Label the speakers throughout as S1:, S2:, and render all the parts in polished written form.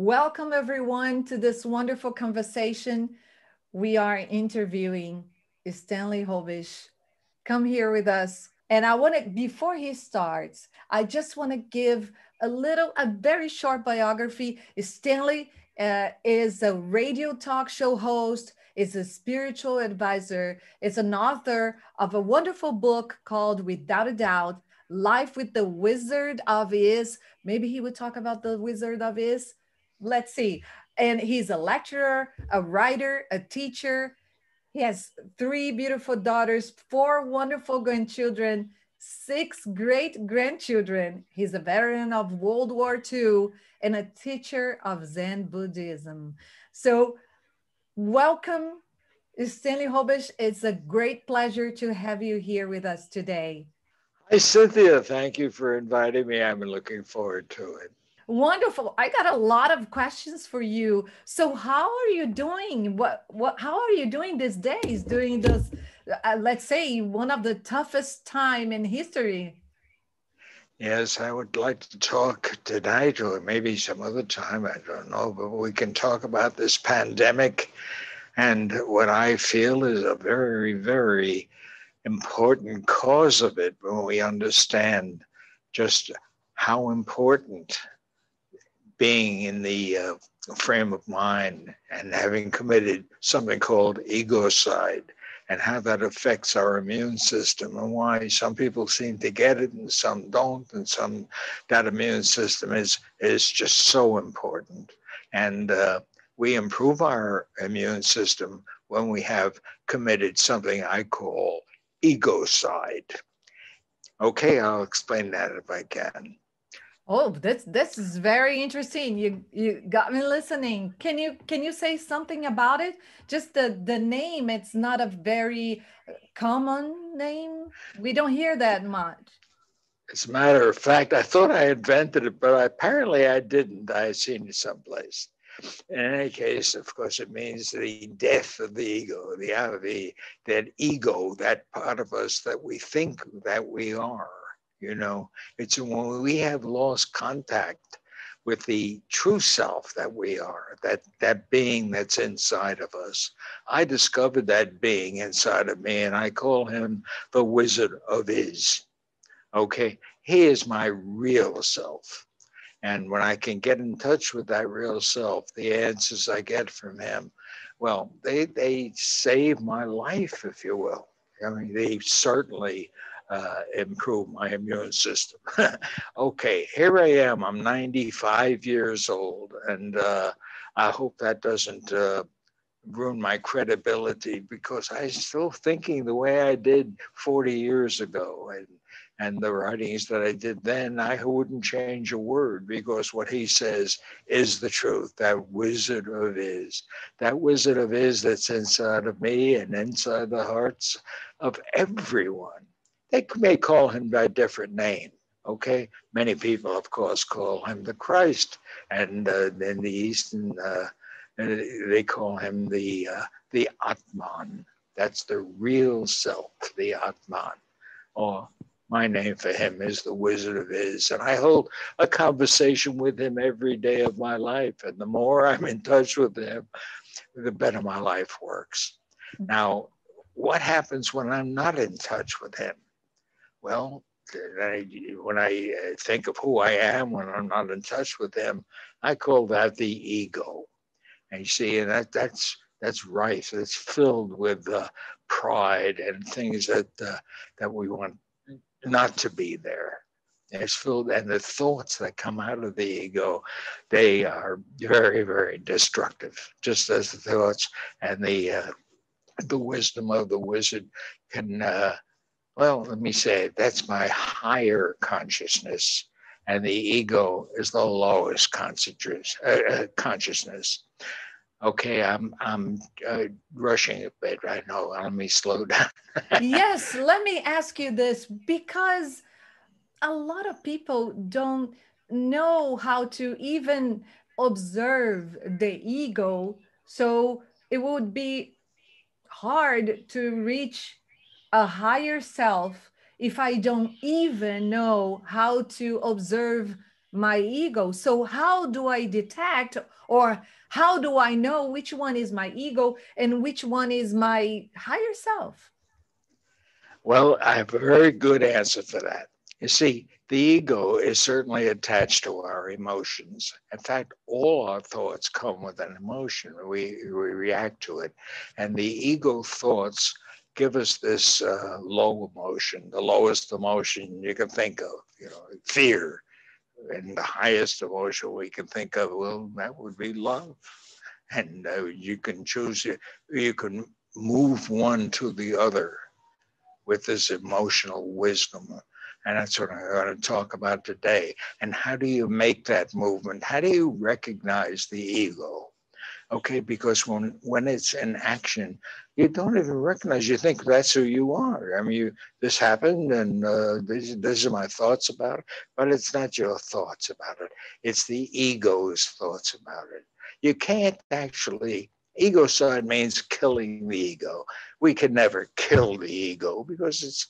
S1: Welcome everyone to this wonderful conversation. We are interviewing Stanley Hobish. Come here with us. And I want to, before he starts, I just want to give a very short biography. Stanley is a radio talk show host, is a spiritual advisor, is an author of a wonderful book called Without a Doubt, Life with the Wizard of Is. Maybe he would talk about the Wizard of Is. Let's see. And he's a lecturer, a writer, a teacher. He has three beautiful daughters, four wonderful grandchildren, six great grandchildren. He's a veteran of World War II and a teacher of Zen Buddhism. So, welcome, Stanley Hobish. It's a great pleasure to have you here with us today.
S2: Hi, Cynthia. Thank you for inviting me. I'm looking forward to it.
S1: Wonderful. I got a lot of questions for you. So how are you doing? How are you doing these days during this, let's say, one of the toughest time in history?
S2: Yes, I would like to talk tonight or maybe some other time. I don't know, but we can talk about this pandemic and what I feel is a very, very important cause of it when we understand just how important being in the frame of mind and having committed something called egocide and how that affects our immune system and why some people seem to get it and some don't, and some that immune system is just so important. And we improve our immune system when we have committed something I call egocide. Okay, I'll explain that if I can.
S1: Oh, this is very interesting. You got me listening. Can you say something about it? Just the name. It's not a very common name. We don't hear that much.
S2: As a matter of fact, I thought I invented it, but apparently I didn't. I had seen it someplace. In any case, of course, it means the death of the ego, that ego, that part of us that we think that we are. You know, it's when we have lost contact with the true self that we are, that being that's inside of us. I discovered that being inside of me, and I call him the Wizard of Is. Okay, he is my real self. And when I can get in touch with that real self, the answers I get from him, well, they save my life, if you will. I mean, they certainly improve my immune system. Okay, here I am. I'm 95 years old, and I hope that doesn't ruin my credibility because I'm still thinking the way I did 40 years ago. And the writings that I did then, I wouldn't change a word because what he says is the truth. That Wizard of Is, that Wizard of Is that's inside of me and inside the hearts of everyone. They may call him by a different name. Okay, many people, of course, call him the Christ, and in the Eastern, they call him the Atman. That's the real self, the Atman, or my name for him is the Wizard of Is. And I hold a conversation with him every day of my life. And the more I'm in touch with him, the better my life works. Now, what happens when I'm not in touch with him? Well, when I think of who I am when I'm not in touch with him, I call that the ego. And you see, and that's rife. It's filled with pride and things that we want not to be there. It's filled, and the thoughts that come out of the ego, they are very, very destructive. Just as the thoughts and the wisdom of the wizard can. Well, let me say that's my higher consciousness, and the ego is the lowest consciousness. Okay, I'm rushing a bit right now. Let me slow down.
S1: Yes, let me ask you this because a lot of people don't know how to even observe the ego. So it would be hard to reach a higher self if I don't even know how to observe my ego. So how do I detect, or how do I know which one is my ego and which one is my higher self?
S2: Well, I have a very good answer for that. You see, the ego is certainly attached to our emotions. In fact, all our thoughts come with an emotion. We react to it. And the ego thoughts give us this low emotion, the lowest emotion you can think of, fear. And the highest emotion we can think of, well, that would be love. And you can choose, you can move one to the other with this emotional wisdom. And that's what I'm going to talk about today. And how do you make that movement? How do you recognize the ego? Okay, because when it's in action, you don't even recognize. You think that's who you are. I mean, this happened, and these are my thoughts about it. But it's not your thoughts about it. It's the ego's thoughts about it. You can't actually. Egocide means killing the ego. We can never kill the ego because it's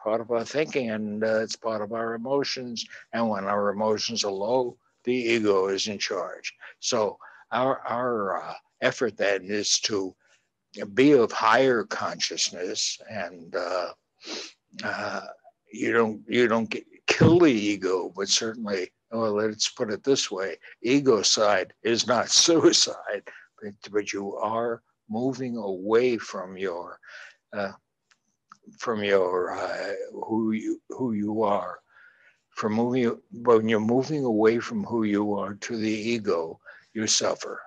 S2: part of our thinking, and it's part of our emotions. And when our emotions are low, the ego is in charge. So our effort then is to be of higher consciousness, and uh, you don't kill the ego, but certainly, well, let's put it this way: egocide is not suicide, but you are moving away uh, from your who you are. From moving When you're moving away from who you are to the ego, you suffer.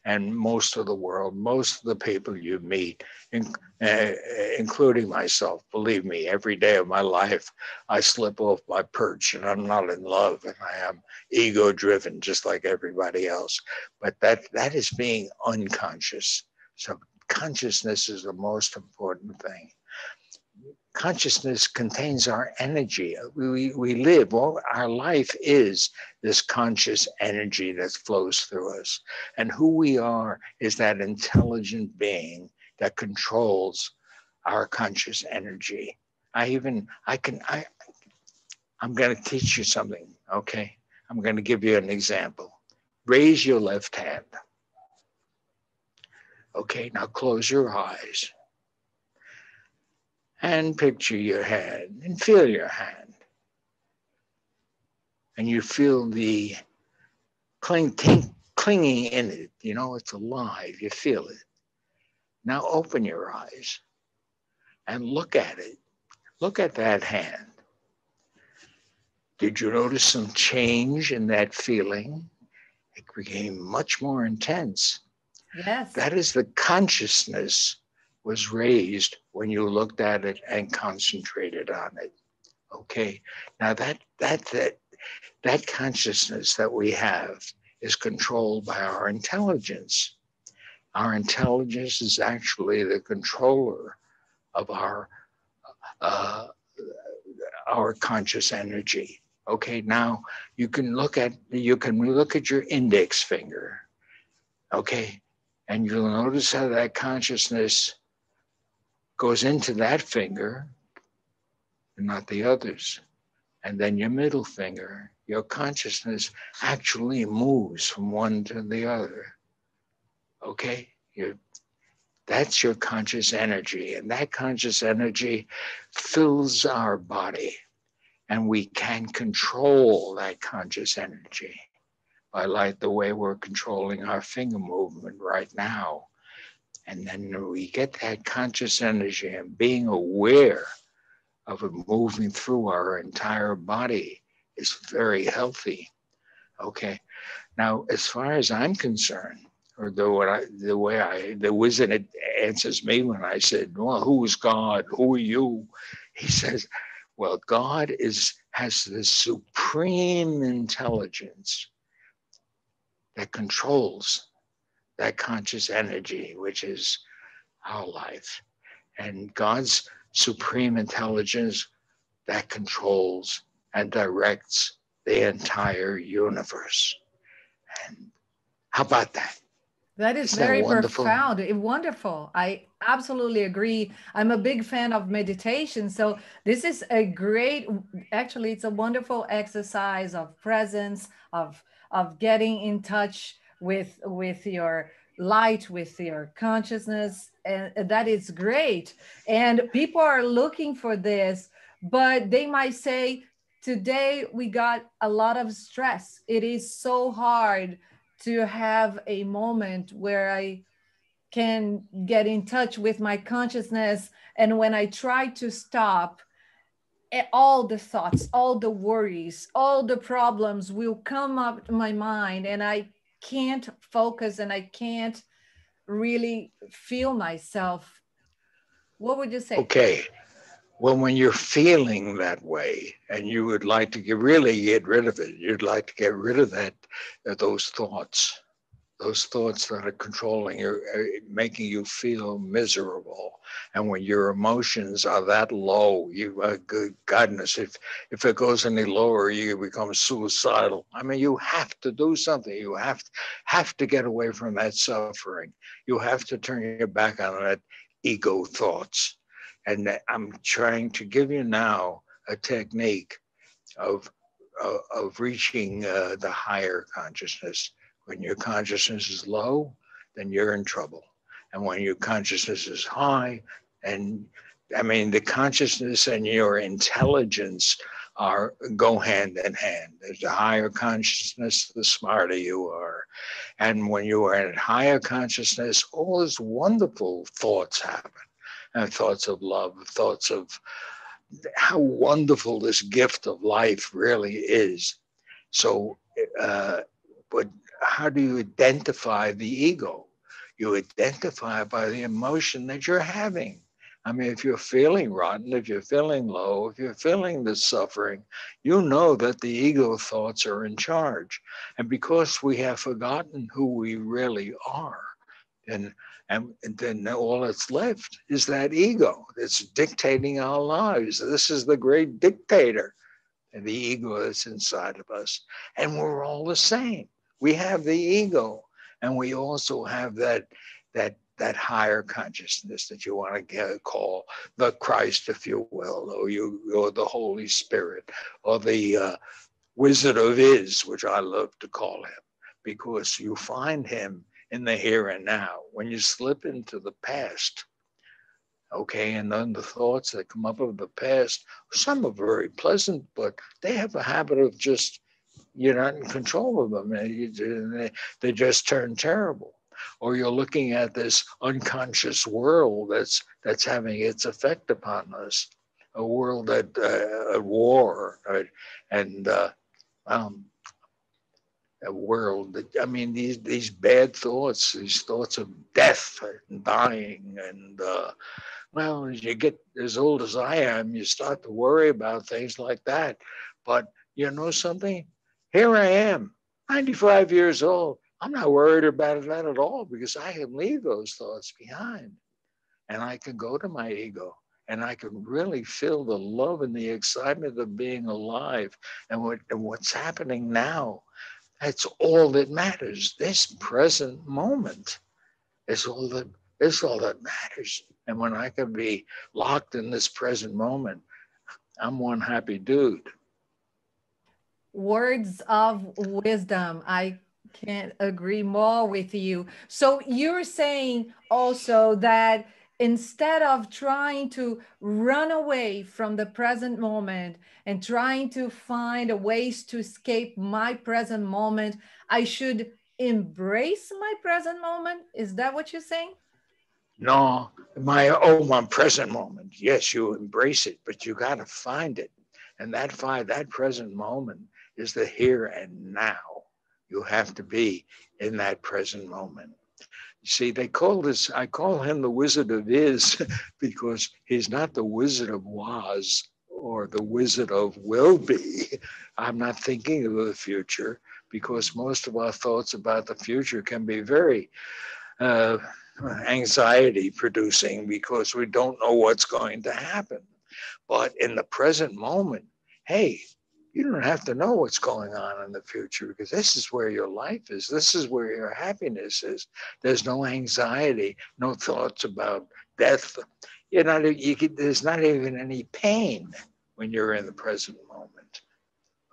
S2: And most of the world, most of the people you meet, uh, including myself, believe me, every day of my life, I slip off my perch and I'm not in love and I am ego driven, just like everybody else. But that is being unconscious. So consciousness is the most important thing. Consciousness contains our energy. We live, well, our life is this conscious energy that flows through us. And who we are is that intelligent being that controls our conscious energy. I'm going to teach you something, okay? I'm going to give you an example. Raise your left hand. Okay, now close your eyes and picture your hand and feel your hand. And you feel the clinging in it. It's alive. You feel it. Now open your eyes and look at it. Look at that hand. Did you notice some change in that feeling? It became much more intense.
S1: Yes.
S2: That is, the consciousness was raised when you looked at it and concentrated on it. Okay. Now that consciousness that we have is controlled by our intelligence. Our intelligence is actually the controller of uh, our conscious energy. Okay, now you can look at your index finger. Okay, and you'll notice how that consciousness goes into that finger and not the others. And then your middle finger, your consciousness actually moves from one to the other. Okay, that's your conscious energy, and that conscious energy fills our body, and we can control that conscious energy by like the way we're controlling our finger movement right now. And then we get that conscious energy and being aware of it moving through our entire body is very healthy. Okay. Now, as far as I'm concerned, or the wizard answers me when I said, "Well, who is God? Who are you?" He says, "Well, God has this supreme intelligence that controls that conscious energy, which is our life, and God's supreme intelligence that controls and directs the entire universe." And how about that?
S1: That is
S2: Isn't that
S1: very
S2: wonderful?
S1: profound and wonderful. I absolutely agree. I'm a big fan of meditation. So this is a great, actually, it's a wonderful exercise of presence, of getting in touch with your light, with your consciousness, and that is great. And people are looking for this, but they might say, today we got a lot of stress. It is so hard to have a moment where I can get in touch with my consciousness. And when I try to stop, all the thoughts, all the worries, all the problems will come up to my mind, and I can't focus and I can't really feel myself. What would you say?
S2: Okay. Well, when you're feeling that way and you would like to really get rid of it, you'd like to get rid of those thoughts that are controlling you, making you feel miserable. And when your emotions are that low, good goodness, if it goes any lower, you become suicidal. I mean, you have to do something. You have to get away from that suffering. You have to turn your back on that ego thoughts. And I'm trying to give you now a technique of of reaching the higher consciousness. When your consciousness is low, then you're in trouble. And when your consciousness is high, and I mean, the consciousness and your intelligence go hand in hand. There's a higher consciousness, the smarter you are. And when you are in higher consciousness, all these wonderful thoughts happen. And thoughts of love, thoughts of how wonderful this gift of life really is. So, but how do you identify the ego? You identify by the emotion that you're having. I mean, if you're feeling rotten, if you're feeling low, if you're feeling the suffering, you know that the ego thoughts are in charge. And because we have forgotten who we really are, and and then all that's left is that ego that's dictating our lives. This is the great dictator, and the ego that's inside of us. And we're all the same. We have the ego, and we also have that higher consciousness that you want to call the Christ, if you will, or the Holy Spirit, or the Wizard of Is, which I love to call him, because you find him in the here and now. When you slip into the past, okay, and then the thoughts that come up of the past, some are very pleasant, but they have a habit of just, you're not in control of them. They just turn terrible. Or you're looking at this unconscious world that's having its effect upon us, a world at war, right? And um, a world that, I mean, these bad thoughts, these thoughts of death and dying, and well, as you get as old as I am, you start to worry about things like that. But you know something? Here I am, 95 years old. I'm not worried about that at all, because I can leave those thoughts behind, and I can go to my ego, and I can really feel the love and the excitement of being alive, and what's happening now. That's all that matters. This present moment is all that matters. And when I can be locked in this present moment, I'm one happy dude.
S1: Words of wisdom. I can't agree more with you. So you're saying also that instead of trying to run away from the present moment and trying to find a ways to escape my present moment, I should embrace my present moment. Is that what you're saying?
S2: No, my present moment. Yes, you embrace it, but you got to find it, and that present moment is the here and now. You have to be in that present moment. You see, they call this. I call him the Wizard of Is because he's not the Wizard of Was or the Wizard of Will Be. I'm not thinking of the future, because most of our thoughts about the future can be very uh, anxiety producing, because we don't know what's going to happen. But in the present moment, hey, you don't have to know what's going on in the future, because this is where your life is. This is where your happiness is. There's no anxiety, no thoughts about death. There's not even any pain when you're in the present moment.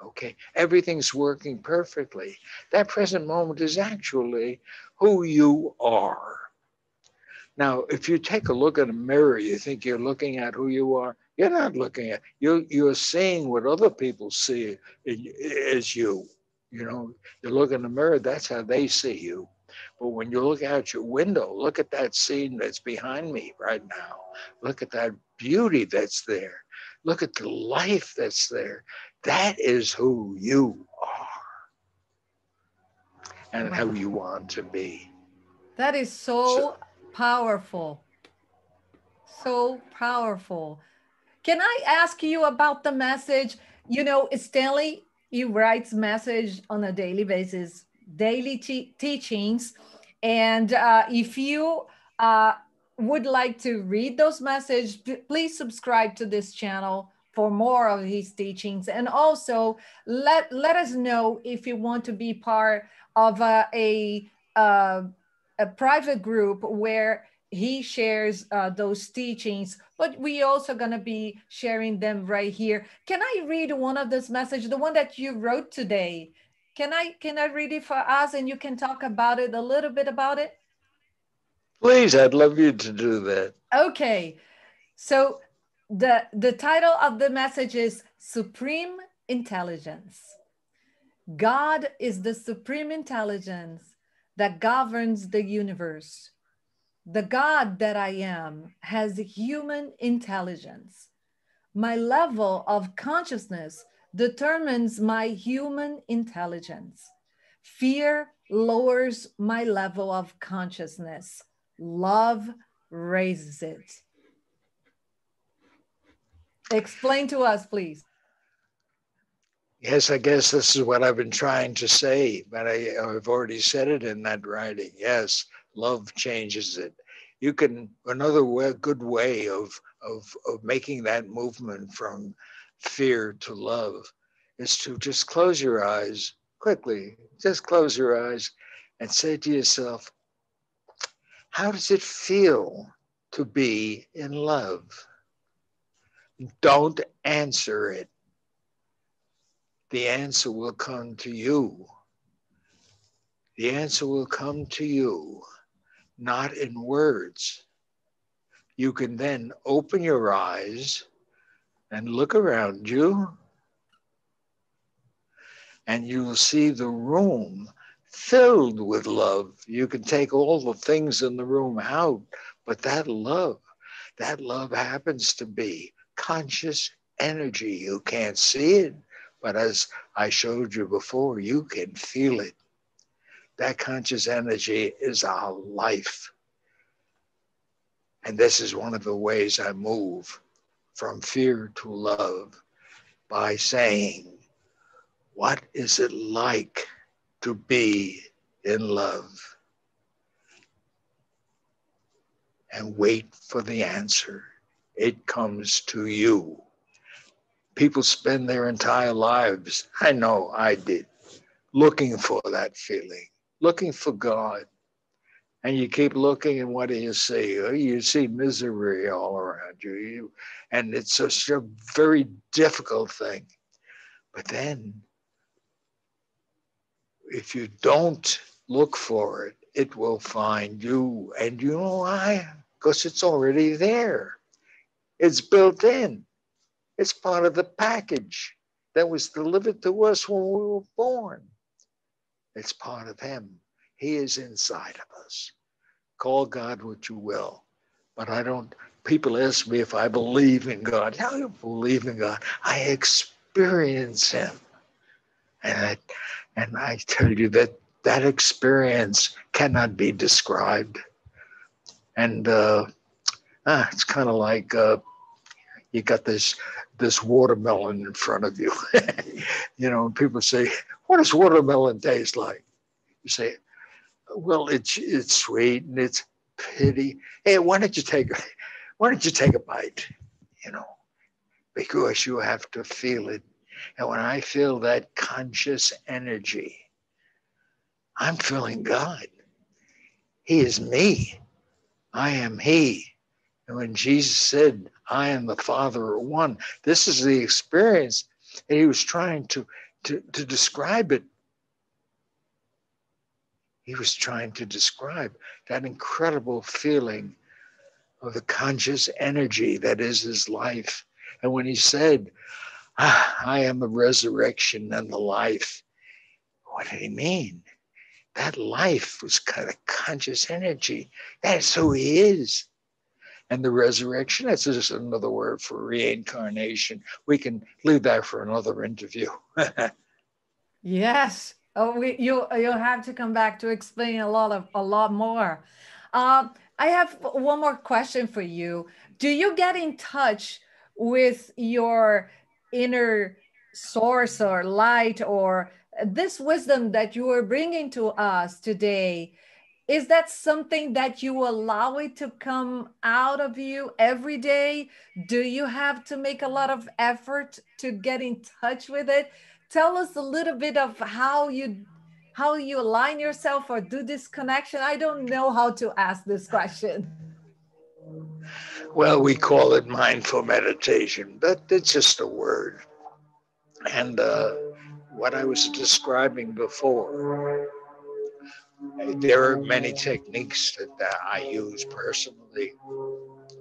S2: Okay, everything's working perfectly. That present moment is actually who you are. Now, if you take a look at a mirror, you think you're looking at who you are. You're not looking at you're seeing what other people see as you. You look in the mirror, that's how they see you. But when you look out your window, look at that scene that's behind me right now. Look at that beauty that's there. Look at the life that's there. That is who you are and how
S1: Wow.
S2: you want to be.
S1: That is
S2: So,
S1: so powerful. So powerful. Can I ask you about the message? Stanley, he writes message on a daily basis, daily teachings. And if you would like to read those messages, please subscribe to this channel for more of his teachings. And also let us know if you want to be part of uh, a private group where he shares those teachings, but we also going to be sharing them right here. Can I read one of this message, the one that you wrote today? Can I read it for us, and you can talk about it a little bit about it?
S2: please, I'd love you to do that.
S1: Okay. So the title of the message is Supreme Intelligence. God is the supreme intelligence that governs the universe. The God that I am has human intelligence. My level of consciousness determines my human intelligence. Fear lowers my level of consciousness. Love raises it. Explain to us, please.
S2: Yes, I guess this is what I've been trying to say, but I've already said it in that writing. Yes, love changes it. Another good way of making that movement from fear to love is to just close your eyes quickly. Just close your eyes and say to yourself, how does it feel to be in love? Don't answer it. The answer will come to you. The answer will come to you, not in words. You can then open your eyes and look around you, and you will see the room filled with love. You can take all the things in the room out, but that love happens to be conscious energy. You can't see it, but as I showed you before, you can feel it. That conscious energy is our life. And this is one of the ways I move from fear to love by saying, what is it like to be in love? And wait for the answer. It comes to you. People spend their entire lives, I know I did, looking for that feeling, looking for God. And you keep looking, and what do you see? You see misery all around you. And it's such a very difficult thing. But then, if you don't look for it, it will find you. And you know why? Because it's already there. It's built in. It's part of the package that was delivered to us when we were born. It's part of Him. He is inside of us. Call God what you will. But I don't, people ask me if I believe in God. How do you believe in God? I experience Him. And I tell you that that experience cannot be described. And it's kind of like you got this watermelon in front of you. And people say, what does watermelon taste like? You say, well, it's sweet and it's pretty. Hey, why don't you take a bite? You know, because you have to feel it. And when I feel that conscious energy, I'm feeling God. He is me. I am He. And when Jesus said, I and the Father are one, this is the experience. And he was trying to describe it. He was trying to describe that incredible feeling of the conscious energy that is his life. And when he said, I am the resurrection and the life, what did he mean? That life was kind of conscious energy. That's who he is. And the resurrection, that's just another word for reincarnation. We can leave that for another interview.
S1: Yes. Oh, you'll have to come back to explain a lot more. I have one more question for you. Do you get in touch with your inner source or light or this wisdom that you are bringing to us today? Is that something that you allow it to come out of you every day? Do you have to make a lot of effort to get in touch with it? Tell us a little bit of how you align yourself or do this connection. I don't know how to ask this question.
S2: Well, we call it mindful meditation, but it's just a word. And what I was describing before, there are many techniques that I use personally,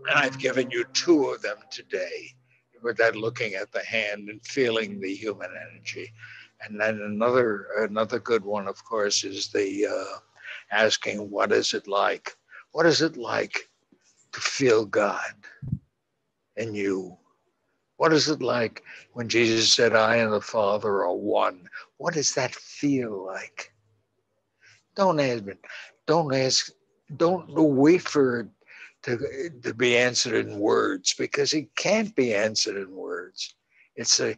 S2: and I've given you two of them today. With that, looking at the hand and feeling the human energy, and then another good one, of course, is the asking, "What is it like? What is it like to feel God in you? What is it like when Jesus said, 'I and the Father are one'? What does that feel like?" Don't ask me. Don't ask. Don't wait for it to be answered in words, because it can't be answered in words. It's a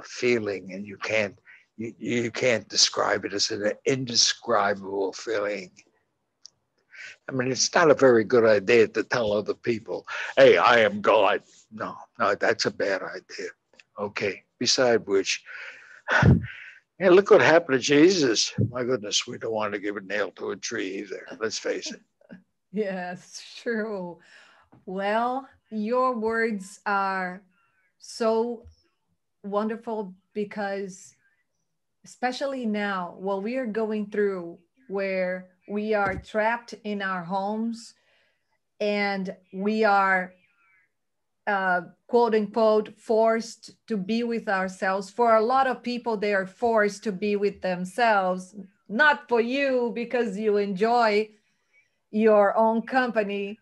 S2: feeling, and you can't describe it. As an indescribable feeling. I mean, it's not a very good idea to tell other people, "Hey, I am God." No, that's a bad idea. Okay. Beside which, hey, look what happened to Jesus. My goodness, we don't want to give a nail to a tree either. Let's face it.
S1: Yes, true. Well, your words are so wonderful because especially now, what we are going through, where we are trapped in our homes and we are, quote unquote, forced to be with ourselves. For a lot of people, they are forced to be with themselves, not for you because you enjoy your own company.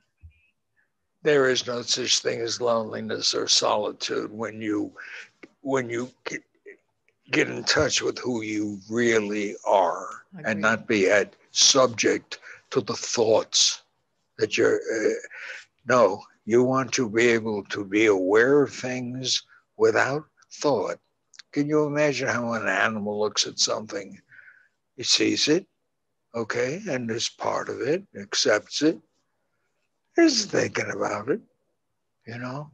S2: There is no such thing as loneliness or solitude when you get in touch with who you really are and
S1: Agree.
S2: not be subject to the thoughts that you're. No, you want to be able to be aware of things without thought. Can you imagine how an animal looks at something? It sees it, okay, and is part of it, accepts it, is thinking about it, you know,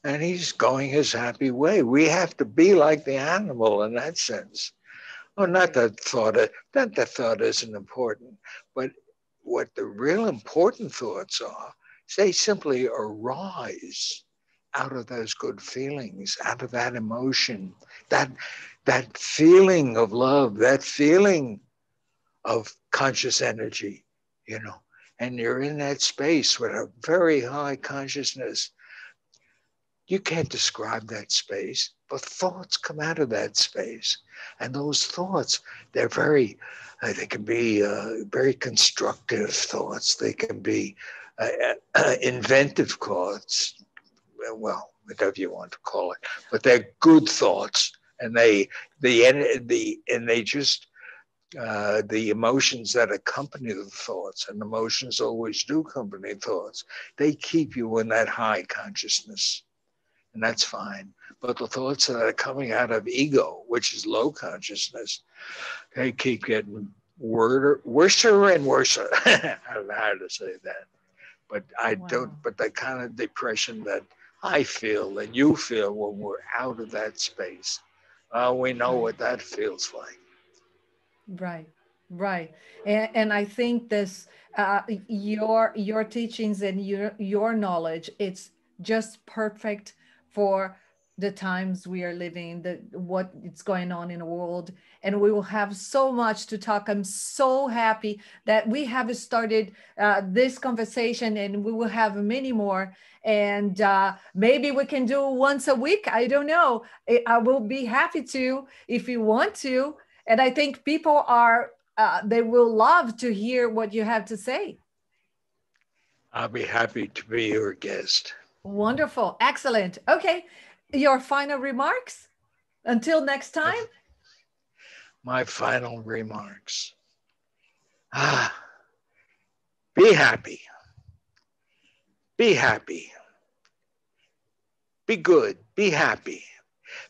S2: and he's going his happy way. We have to be like the animal in that sense. Oh, not that thought isn't important, but what the real important thoughts are, they simply arise out of those good feelings, out of that emotion, that that feeling of love, that feeling of conscious energy, you know. And you're in that space with a very high consciousness. You can't describe that space, but thoughts come out of that space. And those thoughts, they can be very constructive thoughts. They can be inventive thoughts, well, whatever you want to call it, but they're good thoughts. And they just, the emotions that accompany the thoughts, and emotions always do accompany thoughts, they keep you in that high consciousness, and that's fine. But the thoughts that are coming out of ego, which is low consciousness, they keep getting worse and worse. I don't know how to say that, but I don't.
S1: Wow.
S2: But the kind of depression that I feel and you feel when we're out of that space, we know
S1: Right.
S2: what that feels like.
S1: Right. Right. And I think this, your teachings and your knowledge, it's just perfect for the times we are living, the what is going on in the world. And we will have so much to talk. I'm so happy that we have started this conversation, and we will have many more. And maybe we can do once a week. I don't know. I will be happy to if you want to. And I think people are they will love to hear what you have to say.
S2: I'll be happy to be your guest.
S1: Wonderful. Excellent. Okay. Your final remarks until next
S2: My,
S1: time.
S2: my final remarks. Ah, be happy. Be happy. Be good. Be happy.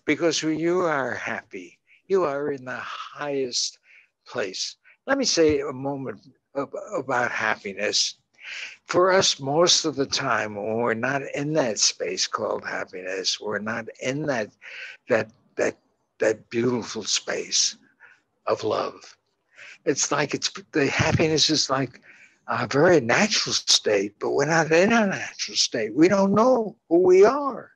S2: Because when you are happy, you are in the highest place. Let me say a moment about happiness. For us, most of the time, when we're not in that space called happiness, we're not in that that that beautiful space of love. It's like it's the happiness is like a very natural state, but we're not in a natural state. We don't know who we are.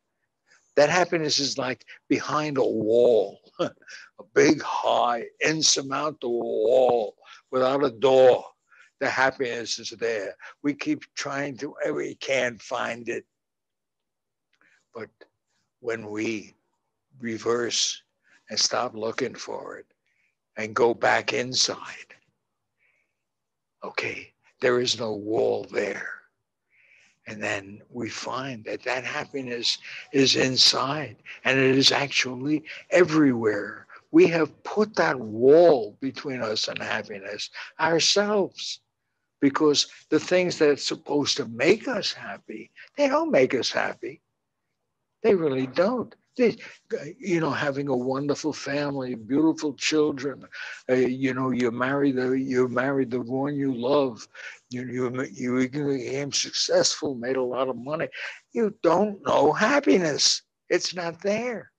S2: That happiness is like behind a wall, a big, high, insurmountable wall without a door. The happiness is there. We keep trying to, we can't find it. But when we reverse and stop looking for it and go back inside, okay, there is no wall there. And then we find that that happiness is inside and it is actually everywhere. We have put that wall between us and happiness ourselves because the things that are supposed to make us happy, they don't make us happy. They really don't. Having a wonderful family, beautiful children. You married the one you love. You became successful, made a lot of money. You don't know happiness. It's not there.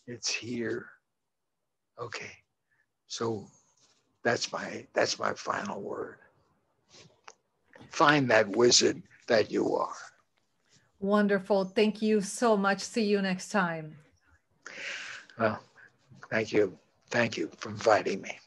S2: It's here. Okay. So that's my final word. Find that wizard that you are.
S1: Wonderful. Thank you so much. See you next time.
S2: Well, thank you. Thank you for inviting me.